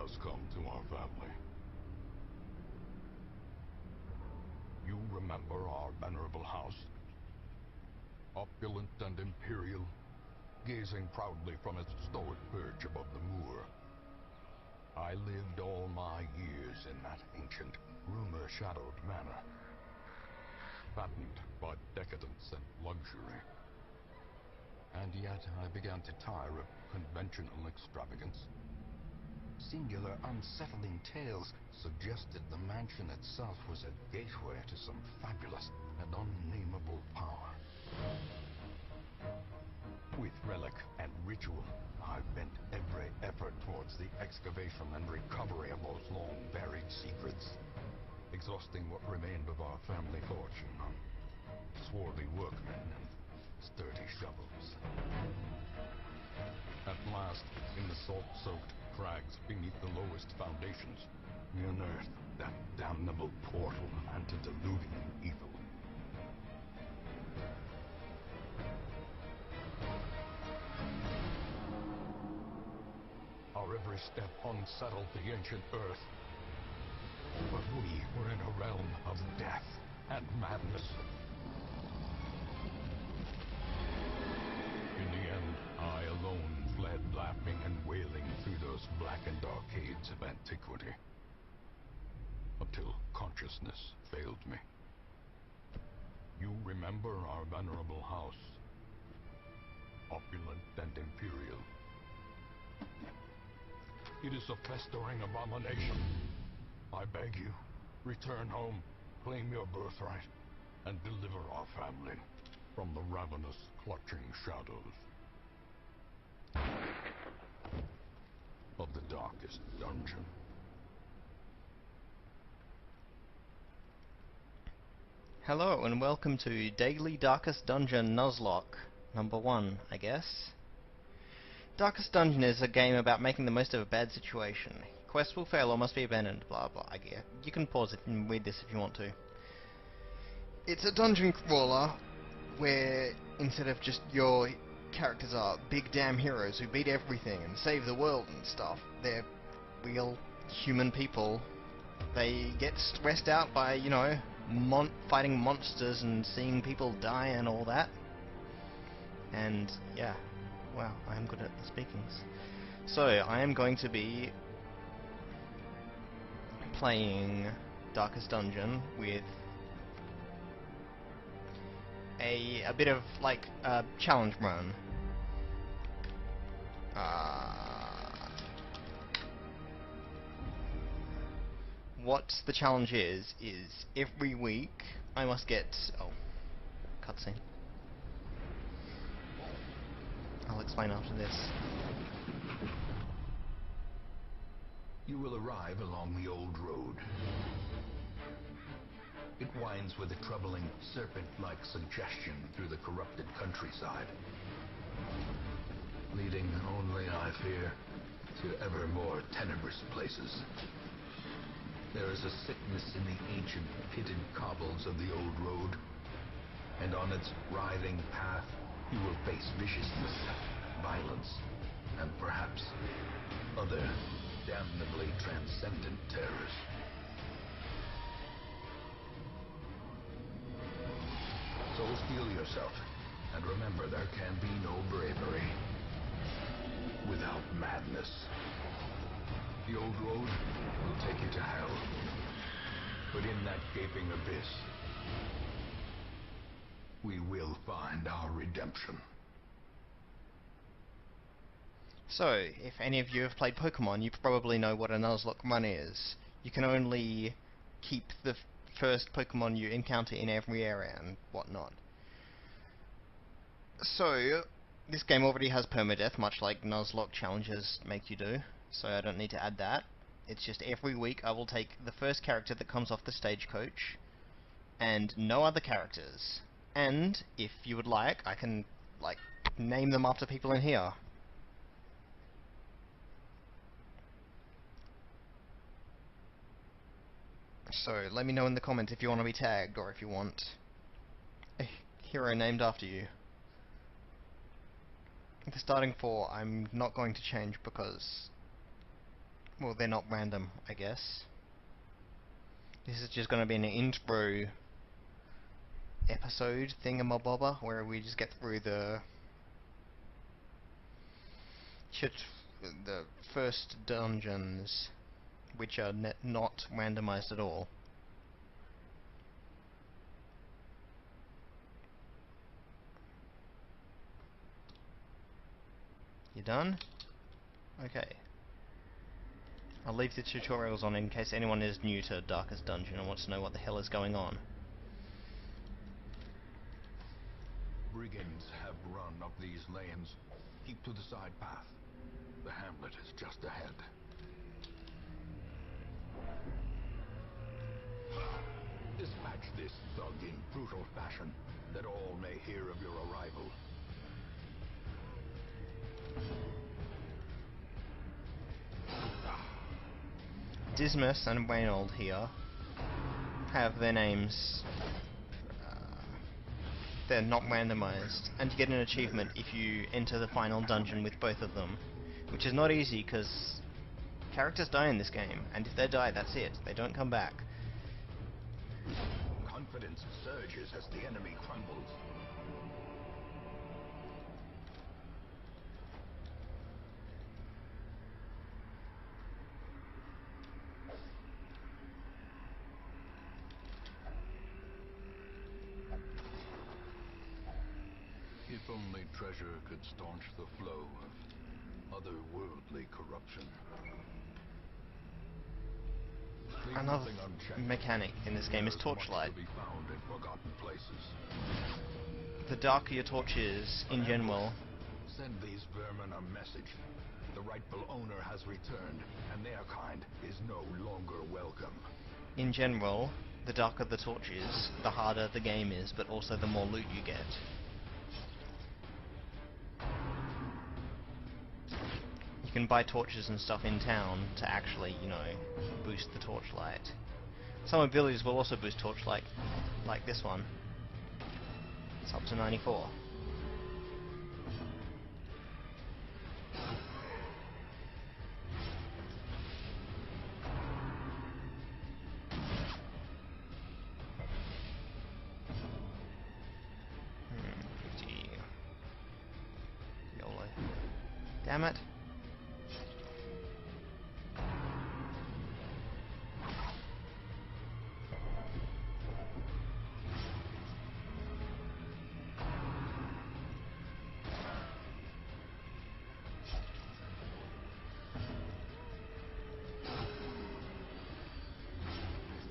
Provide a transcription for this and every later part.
has come to our family. You remember our venerable house? Opulent and imperial, gazing proudly from its stoic perch above the moor. I lived all my years in that ancient, rumor-shadowed manor, fattened by decadence and luxury. And yet I began to tire of conventional extravagance. Singular, unsettling tales suggested the mansion itself was a gateway to some fabulous and unnameable power. With relic and ritual, I bent every effort towards the excavation and recovery of those long-buried secrets, exhausting what remained of our family fortune on swarthy workmen and sturdy shovels. At last, in the salt-soaked crags beneath the lowest foundations, we unearthed that damnable portal antediluvian evil. Our every step unsettled the ancient earth, but we were in a realm of death and madness. In the end, I alone fled laughing and wailing through those blackened arcades of antiquity, until consciousness failed me. You remember our venerable house, opulent and imperial. It is a festering abomination. I beg you, return home, claim your birthright, and deliver our family from the ravenous, clutching shadows of the darkest dungeon. Hello and welcome to Daily Darkest Dungeon Nuzlocke, number 1, I guess. Darkest Dungeon is a game about making the most of a bad situation. Quests will fail or must be abandoned, blah blah, I guess. You can pause it and read this if you want to. It's a dungeon crawler where instead of just your characters are big damn heroes who beat everything and save the world and stuff, they're real human people. They get stressed out by, you know, fighting monsters and seeing people die and all that. And yeah, wow, I am good at the speakings. So I am going to be playing Darkest Dungeon with a bit of like a challenge run. What the challenge is every week I must get... oh, cutscene. I'll explain after this. You will arrive along the old road. It winds with a troubling, serpent-like suggestion through the corrupted countryside, leading only, I fear, to ever more tenebrous places. There is a sickness in the ancient, pitted cobbles of the old road, and on its writhing path you will face viciousness, violence, and perhaps other damnably transcendent terrors. So steel yourself, and remember there can be no bravery without madness. The old road will take you to hell, but in that gaping abyss, we will find our redemption. So, if any of you have played Pokemon, you probably know what a Nuzlocke run is. You can only keep the first Pokemon you encounter in every area and whatnot. So, this game already has permadeath, much like Nuzlocke challenges make you do, so I don't need to add that. It's just every week I will take the first character that comes off the stagecoach, and no other characters. And, if you would like, I can, like, name them after people in here. So, let me know in the comments if you want to be tagged, or if you want a hero named after you. The starting 4 I'm not going to change because, Well, they're not random, I guess. This is just going to be an intro episode thingamabobber where we just get through the first dungeons, which are not randomized at all. You done? Okay. I'll leave the tutorials on in case anyone is new to Darkest Dungeon and wants to know what the hell is going on. Brigands have run up these lanes. Keep to the side path. The hamlet is just ahead. Dispatch this thug in brutal fashion, that all may hear of your arrival. Dismas and Waynold here have their names. They're not randomized, and you get an achievement if you enter the final dungeon with both of them, which is not easy because characters die in this game, and if they die, that's it. They don't come back. Confidence surges as the enemy crumbles. If only treasure could staunch the flow of otherworldly corruption. Leave Another nothing unchecked. mechanic in this game is There's much torchlight. to be found in forgotten places. The darker your torch is, in general, Send these vermin a message. The rightful owner has returned, and their kind is no longer welcome. the darker the torch is, the harder the game is, but also the more loot you get. You can buy torches and stuff in town to actually, you know, boost the torchlight. Some abilities will also boost torchlight, like this one. It's up to 94. YOLO. Damn it.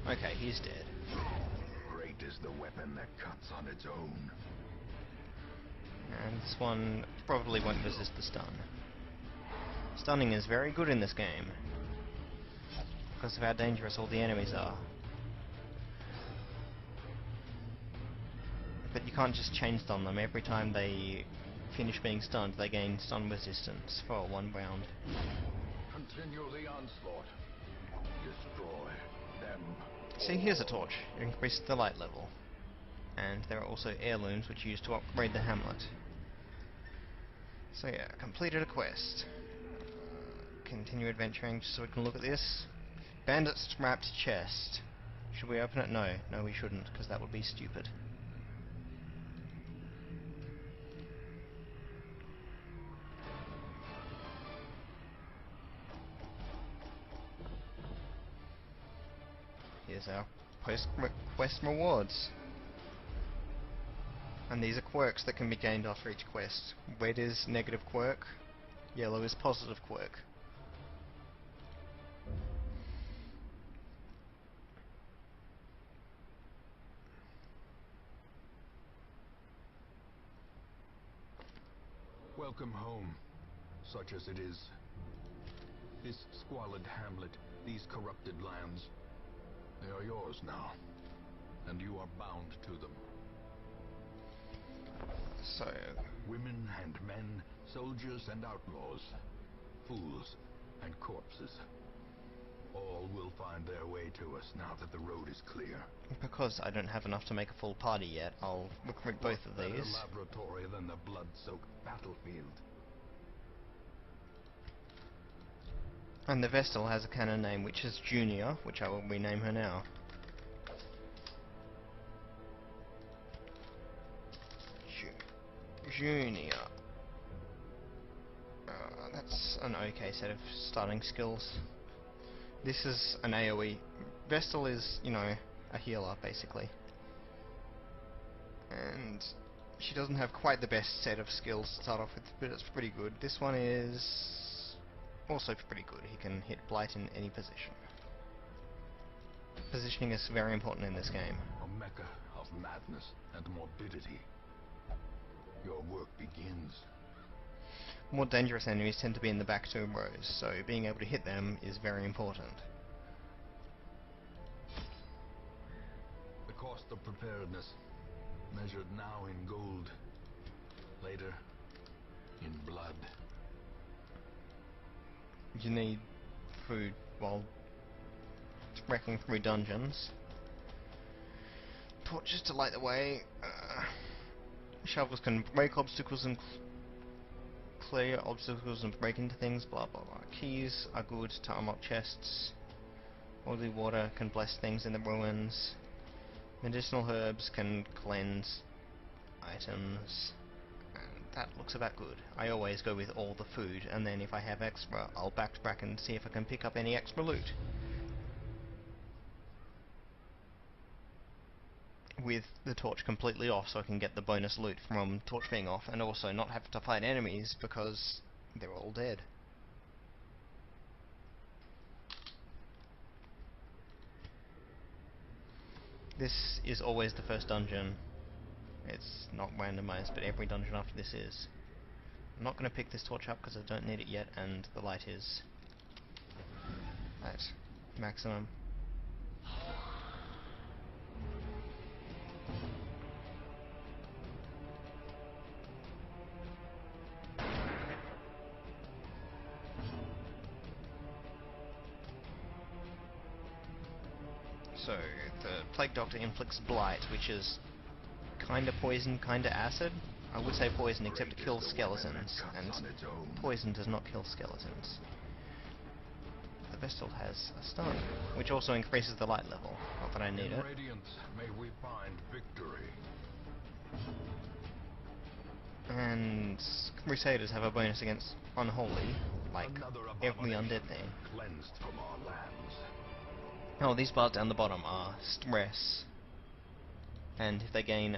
Okay, he's dead. Great is the weapon that cuts on its own. And this one probably won't resist the stun. Stunning is very good in this game, because of how dangerous all the enemies are. But you can't just chain stun them. Every time they finish being stunned, they gain stun resistance for 1 round. Continue the onslaught. Destroy them. See, here's a torch. It increases the light level. And there are also heirlooms which you use to upgrade the hamlet. So yeah, completed a quest. Continue adventuring just so we can look at this. Bandit's wrapped chest. Should we open it? No. No, we shouldn't, because that would be stupid. Here's our post-quest rewards. And these are quirks that can be gained after each quest. Red is negative quirk, yellow is positive quirk. Welcome home, such as it is. This squalid hamlet, these corrupted lands, they are yours now, and you are bound to them. So, Women and men, soldiers and outlaws, fools and corpses. All will find their way to us now that the road is clear. because I don't have enough to make a full party yet, I'll recruit both of What better these. laboratory than the blood-soaked battlefield? And the Vestal has a canon name, which is Junior, which I will rename her now. Junior. That's an okay set of starting skills. This is an AoE. Vestal is, you know, a healer, basically. And she doesn't have quite the best set of skills to start off with, but it's pretty good. This one is also pretty good. He can hit Blight in any position. Positioning is very important in this game. A mecca of madness and morbidity. Your work begins. More dangerous enemies tend to be in the back 2 rows, so being able to hit them is very important. The cost of preparedness, measured now in gold, later in blood. You need food while wrecking through dungeons. Torches to light the way. Shovels can break obstacles and clear obstacles and break into things, blah blah blah. Keys are good to unlock chests. Holy water can bless things in the ruins. Medicinal herbs can cleanse items. And that looks about good. I always go with all the food, and then if I have extra, I'll backtrack and see if I can pick up any extra loot. With the torch completely off, so I can get the bonus loot from torch being off, and also not have to fight enemies because they're all dead. This is always the first dungeon. It's not randomized, but every dungeon after this is. I'm not going to pick this torch up because I don't need it yet, and the light is at maximum. So, the Plague Doctor inflicts Blight, which is kinda poison, kinda acid. I would say poison, except it kills skeletons, and poison does not kill skeletons. The Vestal has a stun, which also increases the light level. Not that I need it. Radiance, may we find victory. And Crusaders have a bonus against Unholy, like every undead thing. Cleansed from our lands. Oh, these bars down the bottom are stress, and if they gain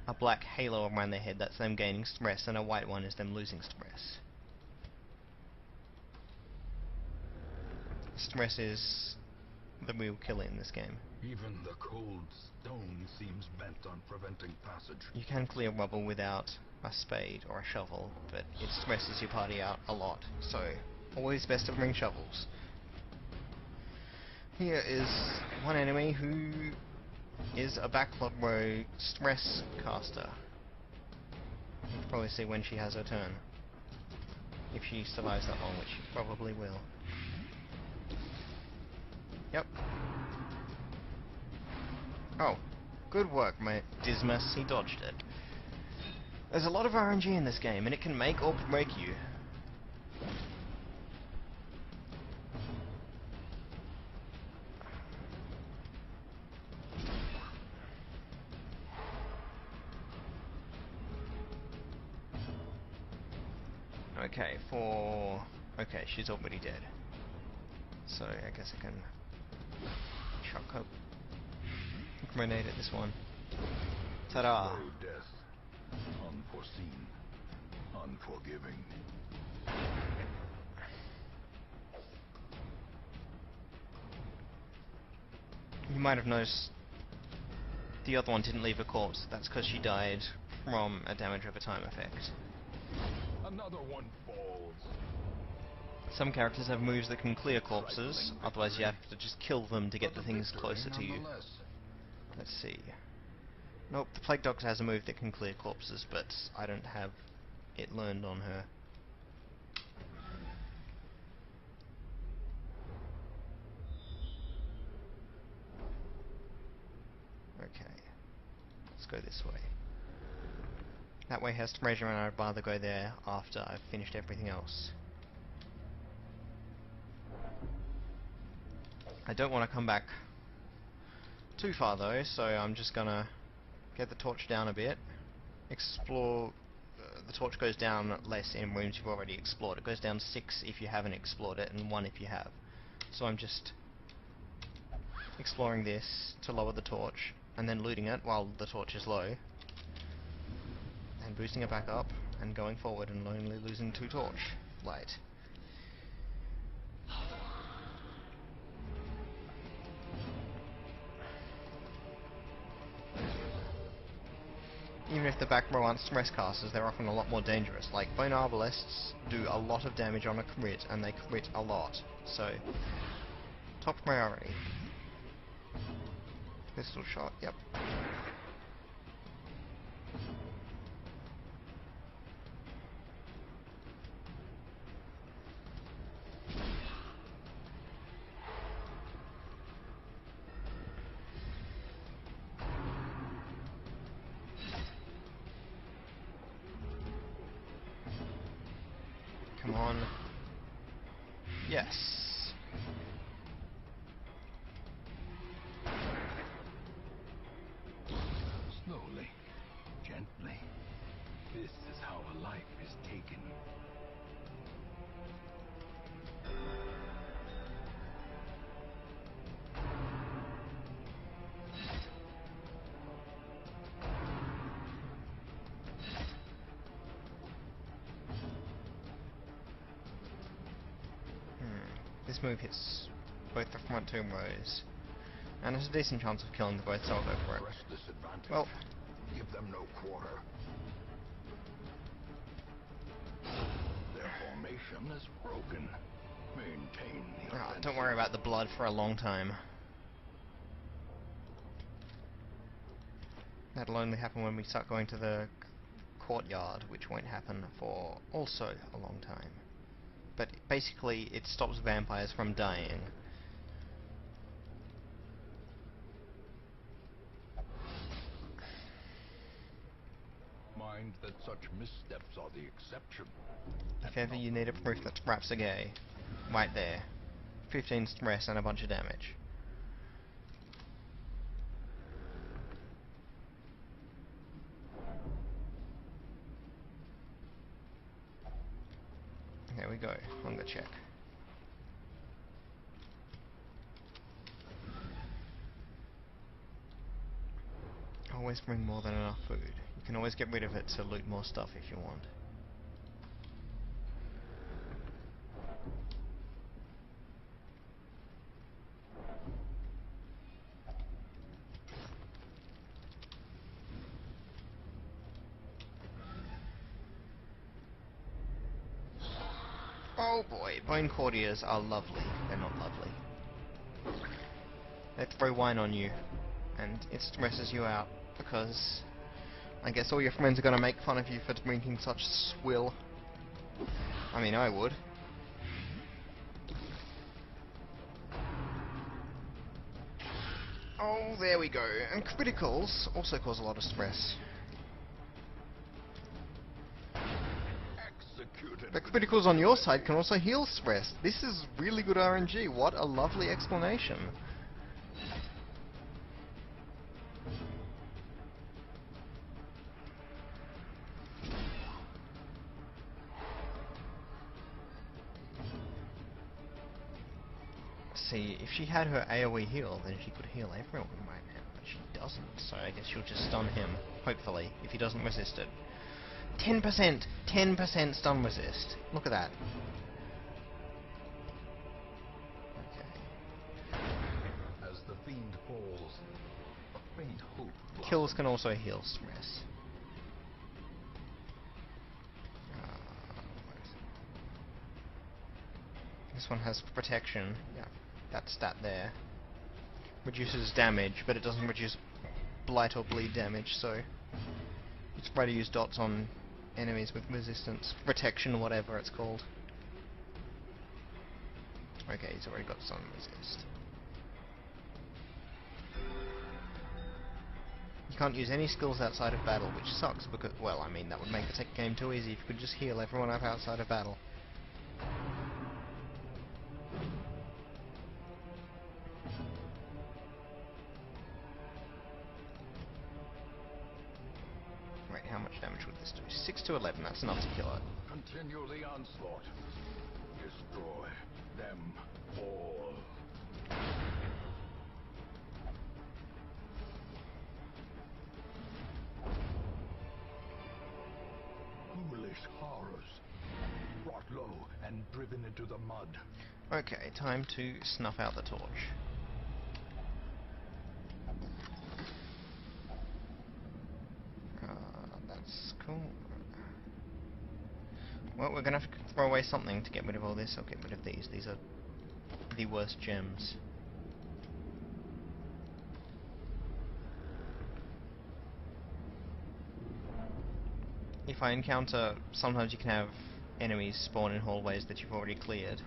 a black halo around their head, that's them gaining stress, and a white one is them losing stress. Stress is the real killer in this game. Even the cold stone seems bent on preventing passage. You can clear rubble without a spade or a shovel, but it stresses your party out a lot, so always best to bring shovels. Here is one enemy who is a backlot row stress caster. You can probably see when she has her turn. If she survives that long, which she probably will. Yep. Oh, good work, mate. Dismas, he dodged it. There's a lot of RNG in this game, and it can make or break you. Okay, okay, she's already dead. So I guess I can chuck a grenade at this one. Ta-da! Slow death, unforeseen, unforgiving. You might have noticed the other one didn't leave a corpse. That's because she died from a damage over time effect. Another one falls. Some characters have moves that can clear corpses, otherwise you have to just kill them to get the things closer to you. Let's see. Nope, the Plague Doctor has a move that can clear corpses, but I don't have it learned on her. Okay, let's go this way. That way has treasure, and I'd rather go there after I've finished everything else. I don't want to come back too far though, so I'm just gonna get the torch down a bit. Explore. The torch goes down less in rooms you've already explored. It goes down 6 if you haven't explored it, and 1 if you have. So I'm just exploring this to lower the torch, and then looting it while the torch is low, and boosting it back up, and going forward and only losing 2 torch light. Even if the back row aren't stress casters, they're often a lot more dangerous. Like, Bone Arbalists do a lot of damage on a crit, and they crit a lot. So, top priority. Pistol shot, yep. Come on. Yes. Slowly, gently. This is how a life is taken. This move hits both the front 2 rows, and has a decent chance of killing the both, so I'll go for it. Press this advantage. Well, Give them no quarter. Their formation is broken. Maintain the offensive. don't worry about the blood for a long time. That'll only happen when we start going to the courtyard, which won't happen for also a long time. But basically, it stops vampires from dying. Mind that such missteps are the exception. If ever you need a proof that traps are gay, right there. 15 stress and a bunch of damage. There we go, hunger check. Always bring more than enough food. You can always get rid of it to loot more stuff if you want. Oh boy, bone courtiers are lovely. They're not lovely. They throw wine on you, and it stresses you out, because I guess all your friends are going to make fun of you for drinking such swill. I mean, I would. Oh, there we go. And criticals also cause a lot of stress. But criticals on your side can also heal stress. This is really good RNG. What a lovely explanation. See, if she had her AoE heal, then she could heal everyone right now, but she doesn't, so I guess she'll just stun him, hopefully, if he doesn't resist it. 10%! 10% stun resist. Look at that. Okay. As the fiend falls, a faint hope blossoms. Kills can also heal stress. This one has protection. Yeah, that stat there. Reduces damage, but it doesn't reduce blight or bleed damage, so it's better to use dots on enemies with resistance, protection, whatever it's called. Okay, he's already got stun resist. You can't use any skills outside of battle, which sucks because, well, I mean, that would make the game too easy if you could just heal everyone up outside of battle. Wait, how much damage would this do? 6 to 11, that's enough to kill it. Continue the onslaught. Destroy them all. Foolish horrors. Brought low and driven into the mud. Okay, time to snuff out the torch. That's cool. Well, we're gonna have to throw away something to get rid of all this. I'll get rid of these. These are the worst gems. If I encounter, sometimes you can have enemies spawn in hallways that you've already cleared.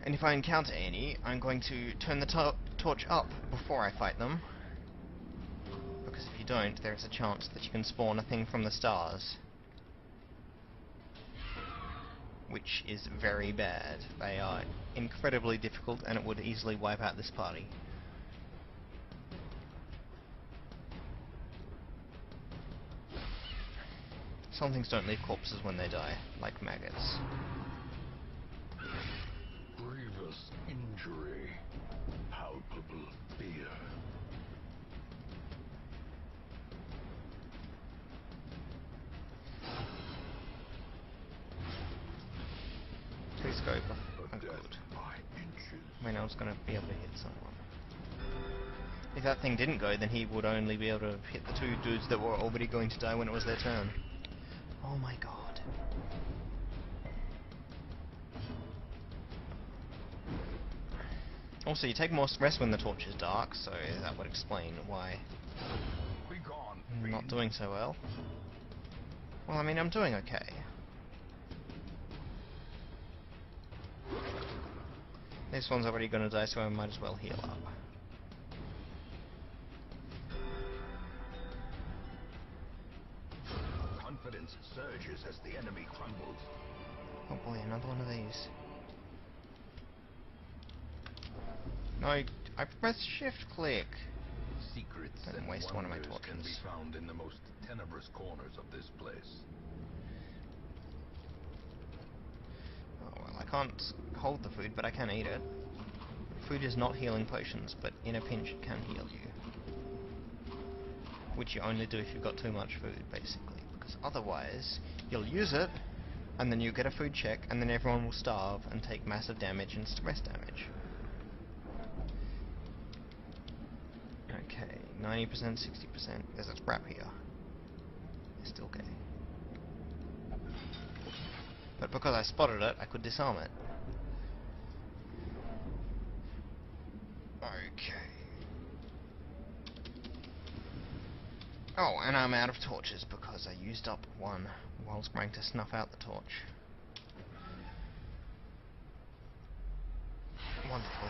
And if I encounter any, I'm going to turn the torch up before I fight them. Because if you don't, there's a chance that you can spawn a thing from the stars. Which is very bad. They are incredibly difficult and it would easily wipe out this party. Some things don't leave corpses when they die, like maggots. Grievous injury. Palpable fear. Please go. Oh, A good. death by inches. I mean, I was going to be able to hit someone. If that thing didn't go, then he would only be able to hit the two dudes that were already going to die when it was their turn. Oh my god. Also, you take more rest when the torch is dark, so that would explain why Be gone, I'm not fiend. doing so well. Well, I mean, I'm doing okay. This one's already going to die, so I might as well heal up. Confidence surges as the enemy crumbles. Oh boy, another one of these. No, I pressed shift click. Secrets Don't and waste one of my wonders can be torches. found in the most tenebrous corners of this place. Oh well, I can't hold the food, but I can eat it. Food is not healing potions, but in a pinch it can heal you. Which you only do if you've got too much food, basically. Because otherwise, you'll use it, and then you get a food check, and then everyone will starve and take massive damage and stress damage. Okay, 90%, 60%. There's a scrap here. Still okay. But because I spotted it, I could disarm it. Okay. Oh, and I'm out of torches because I used up one whilst trying to snuff out the torch. Wonderful.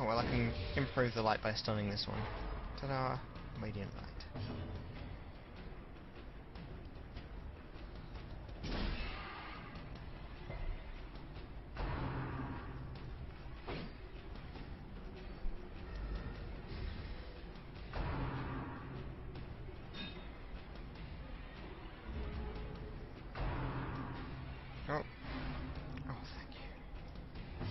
Oh well, I can improve the light by stunning this one. Ta-da! Radiant light. Oh. Oh, thank you.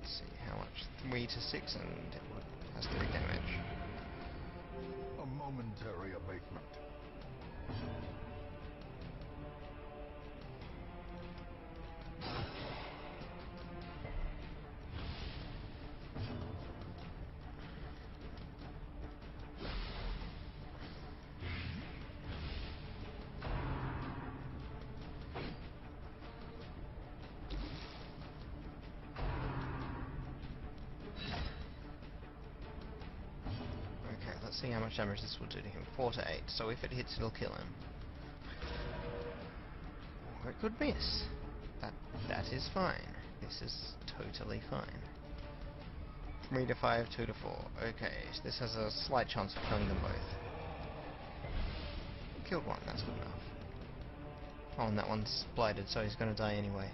Let's see, how much? 3 to 6, and it has 3 damage. A momentary abatement. Let's see how much damage this will do to him. 4 to 8. So if it hits, it'll kill him. Or it could miss. That is fine. This is totally fine. 3 to 5, 2 to 4. Okay, so this has a slight chance of killing them both. Killed one, that's good enough. Oh, and that one's blighted, so he's gonna die anyway.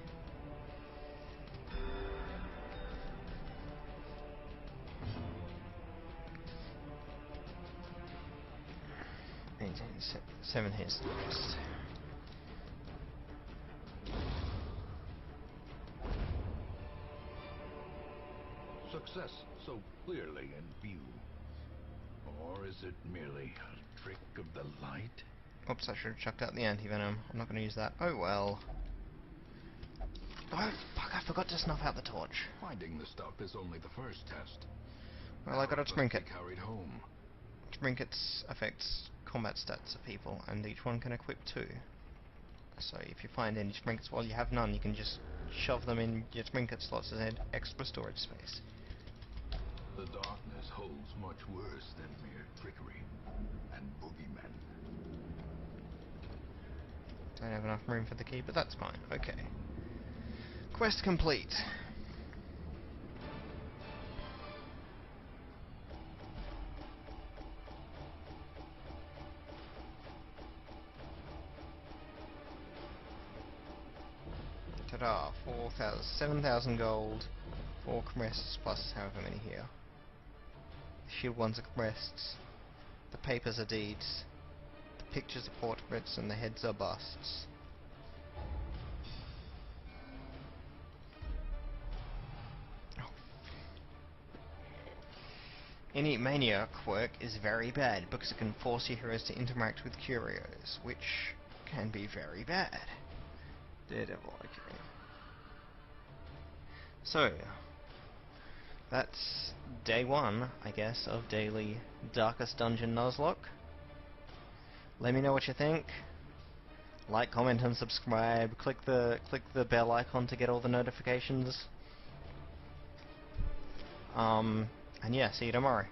Seven hits left. Success so clearly in view. Or is it merely a trick of the light? Oops, I should have chucked out the anti-venom. I'm not going to use that. Oh well. Oh fuck, I forgot to snuff out the torch. Finding the stuff is only the first test. Well, I got a trinket. Carried home. Trinkets affects combat stats of people, and each one can equip 2. So if you find any trinkets while you have none, you can just shove them in your trinket slots as extra storage space. The darkness holds much worse than mere trickery and boogeymen. Don't have enough room for the key, but that's fine. Okay. Quest complete. Ta-da! 7,000 gold, 4 crests plus however many here. The shield ones are crests, the papers are deeds, the pictures are portraits, and the heads are busts. Oh. Any mania quirk is very bad because it can force your heroes to interact with curios, which can be very bad. Daredevil, okay. So, that's day 1, I guess, of daily Darkest Dungeon Nuzlocke. Let me know what you think. Like, comment, and subscribe. Click the bell icon to get all the notifications. And yeah, see you tomorrow.